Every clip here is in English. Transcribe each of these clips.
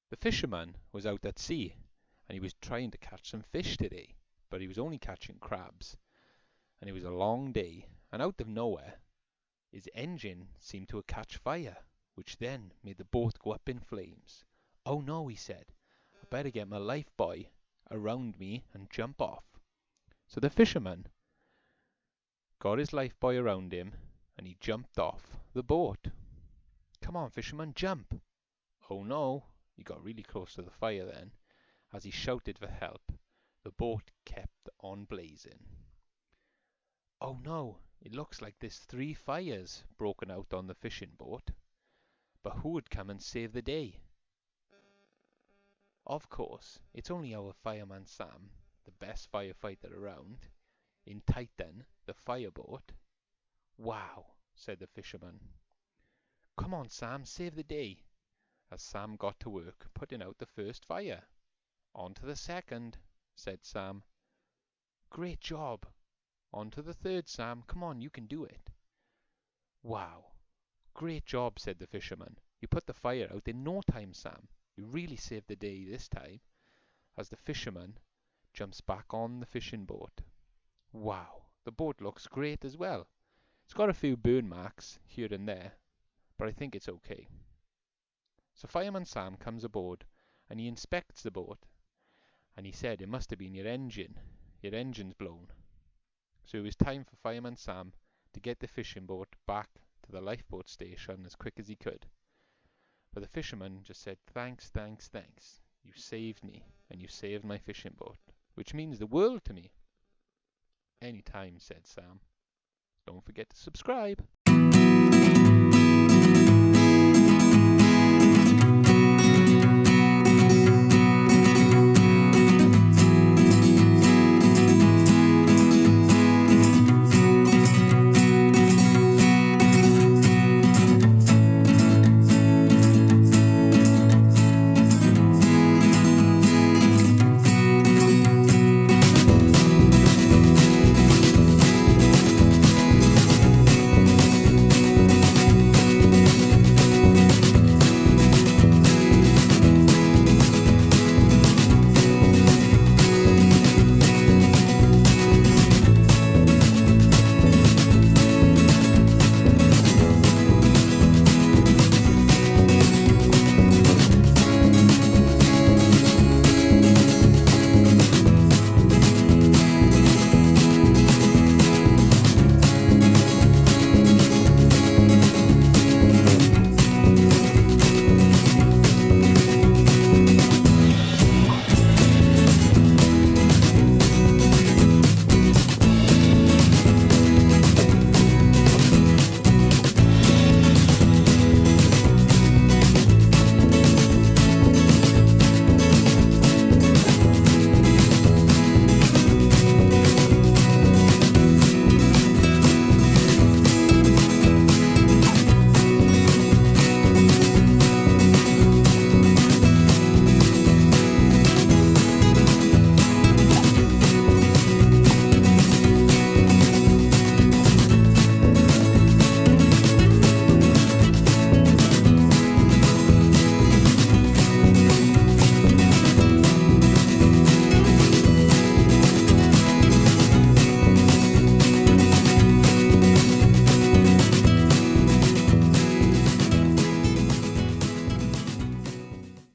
The fisherman was out at sea, and he was trying to catch some fish today, but he was only catching crabs, and it was a long day, and out of nowhere his engine seemed to catch fire, which then made the boat go up in flames. "Oh no," he said, "I better get my life buoy around me and jump off." So the fisherman got his life buoy around him, and he jumped off the boat. "Come on, fisherman, jump!" Oh no, he got really close to the fire then. As he shouted for help, the boat kept on blazing. "Oh no, it looks like there's 3 fires broken out on the fishing boat. But who would come and save the day?" Of course, it's only our Fireman Sam, the best firefighter around, in Titan, the fireboat. "Wow," said the fisherman. "Come on, Sam, save the day." As Sam got to work putting out the first fire. "On to the second," said Sam. "Great job." "On to the third, Sam. Come on, you can do it." "Wow, great job," said the fisherman. "You put the fire out in no time, Sam. You really saved the day this time." As the fisherman jumps back on the fishing boat. Wow, the boat looks great as well. It's got a few burn marks here and there, but I think it's okay. So Fireman Sam comes aboard and he inspects the boat, and he said it must have been your engine's blown. So it was time for Fireman Sam to get the fishing boat back to the lifeboat station as quick as he could. But the fisherman just said, "Thanks, thanks, thanks. You saved me, and you saved my fishing boat, which means the world to me." "Anytime," said Sam. Don't forget to subscribe.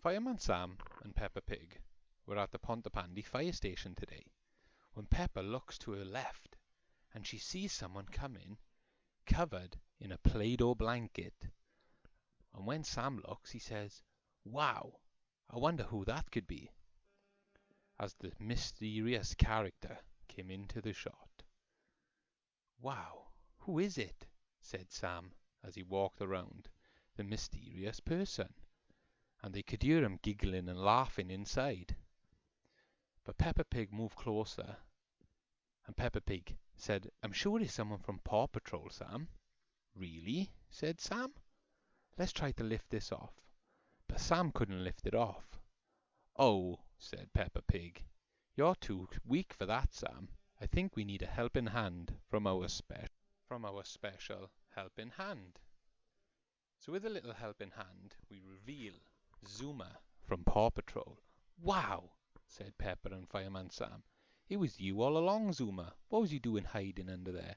Fireman Sam and Peppa Pig were at the Pontypandy fire station today, when Peppa looks to her left and she sees someone coming covered in a Play-Doh blanket. And when Sam looks, he says, "Wow, I wonder who that could be," as the mysterious character came into the shot. "Wow, who is it?" said Sam as he walked around the mysterious person, and they could hear him giggling and laughing inside. But Peppa Pig moved closer, and Peppa Pig said, "I'm sure it's someone from Paw Patrol, Sam." "Really?" said Sam. "Let's try to lift this off." But Sam couldn't lift it off. "Oh," said Peppa Pig, "you're too weak for that, Sam. I think we need a helping hand from our special helping hand." So with a little helping hand, we reveal Zuma from Paw Patrol. Wow, said Peppa and Fireman Sam. It was you all along, Zuma. What was you doing hiding under there?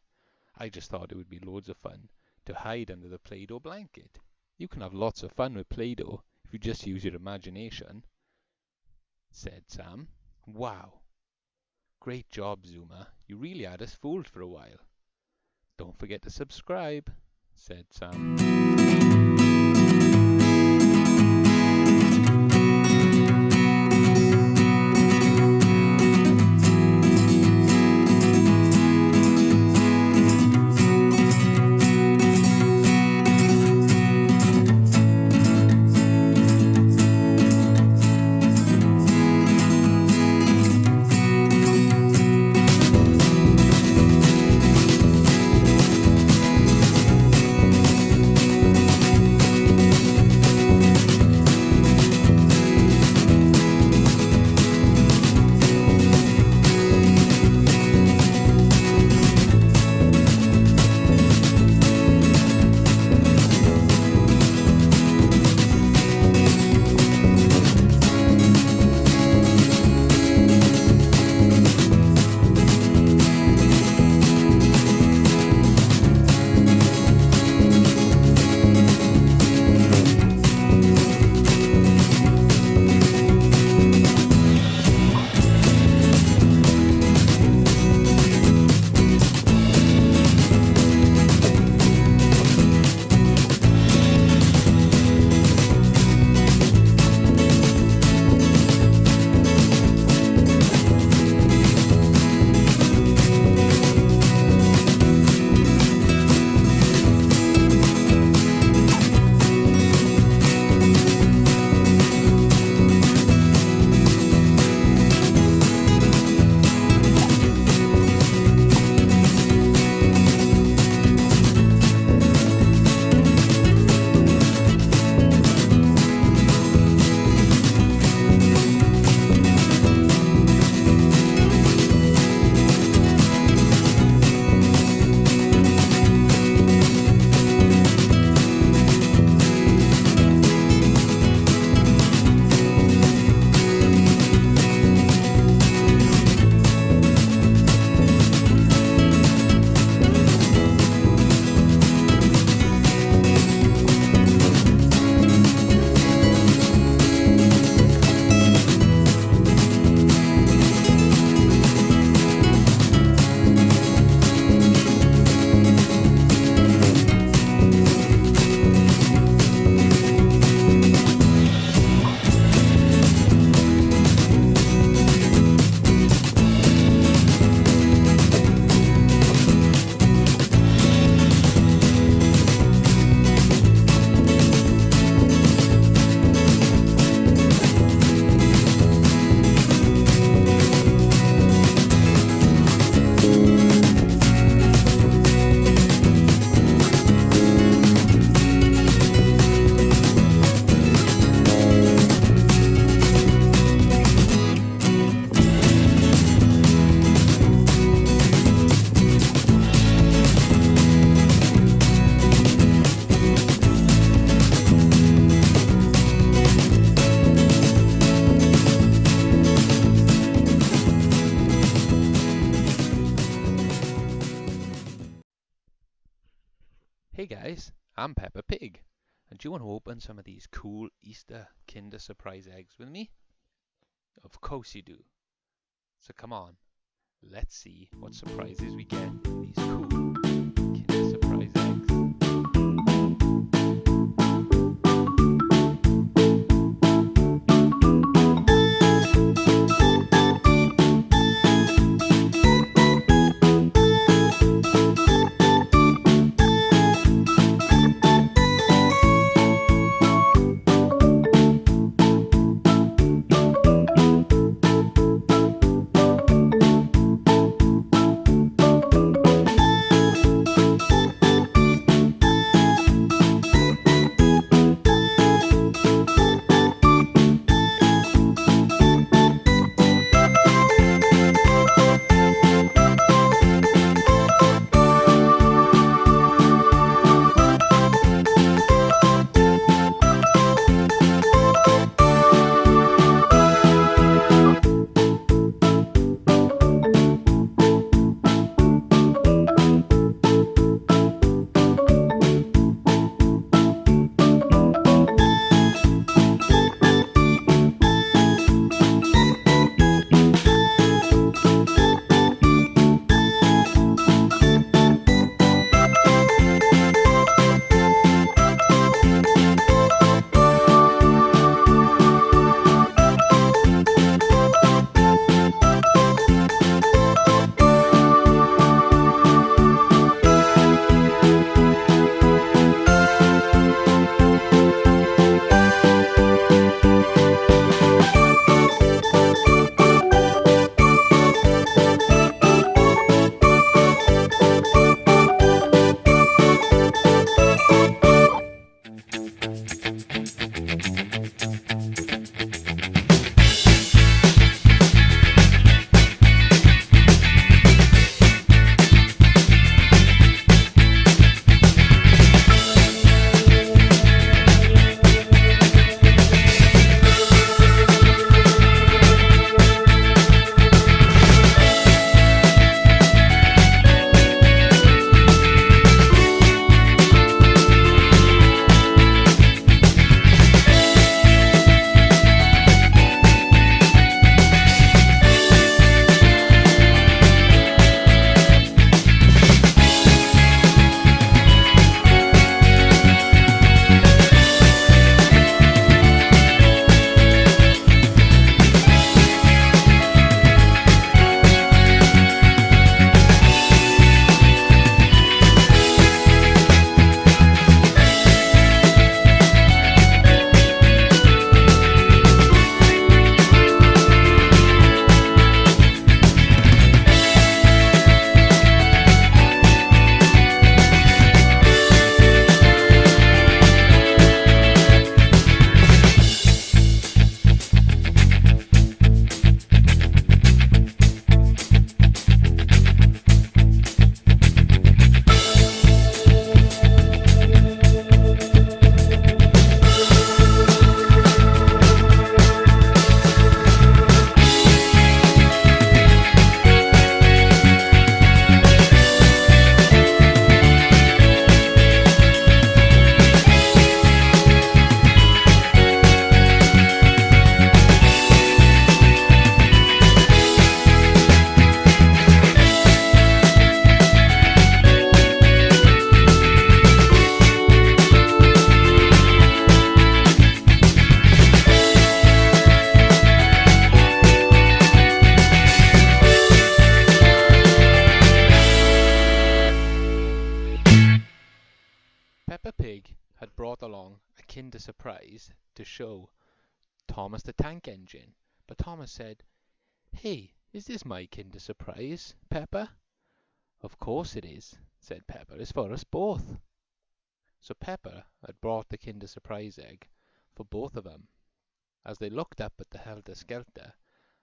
I just thought it would be loads of fun to hide under the Play-Doh blanket. You can have lots of fun with Play-Doh if you just use your imagination, said Sam. Wow. Great job, Zuma. You really had us fooled for a while. Don't forget to subscribe, said Sam. Hey guys, I'm Peppa Pig, and do you want to open some of these cool Easter Kinder Surprise eggs with me? Of course you do. So come on, let's see what surprises we get in these cool Kinder Surprise eggs. surprise to show Thomas the tank engine. But Thomas said, "Hey, is this my Kinder Surprise, Peppa?" "Of course it is," said Peppa. "It's for us both." So Peppa had brought the Kinder Surprise egg for both of them. As they looked up at the helter-skelter,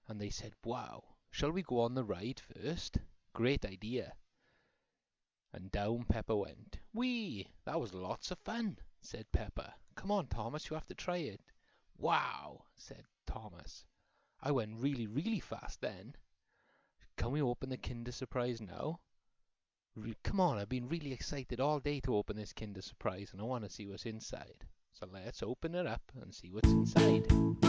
and they said, "Wow, shall we go on the ride first? Great idea." And down Peppa went. "Whee! That was lots of fun," said Peppa. "Come on, Thomas, you have to try it." "Wow," said Thomas. "I went really, really fast then." "Can we open the Kinder Surprise now?" "Come on, I've been really excited all day to open this Kinder Surprise, and I want to see what's inside. So let's open it up and see what's inside."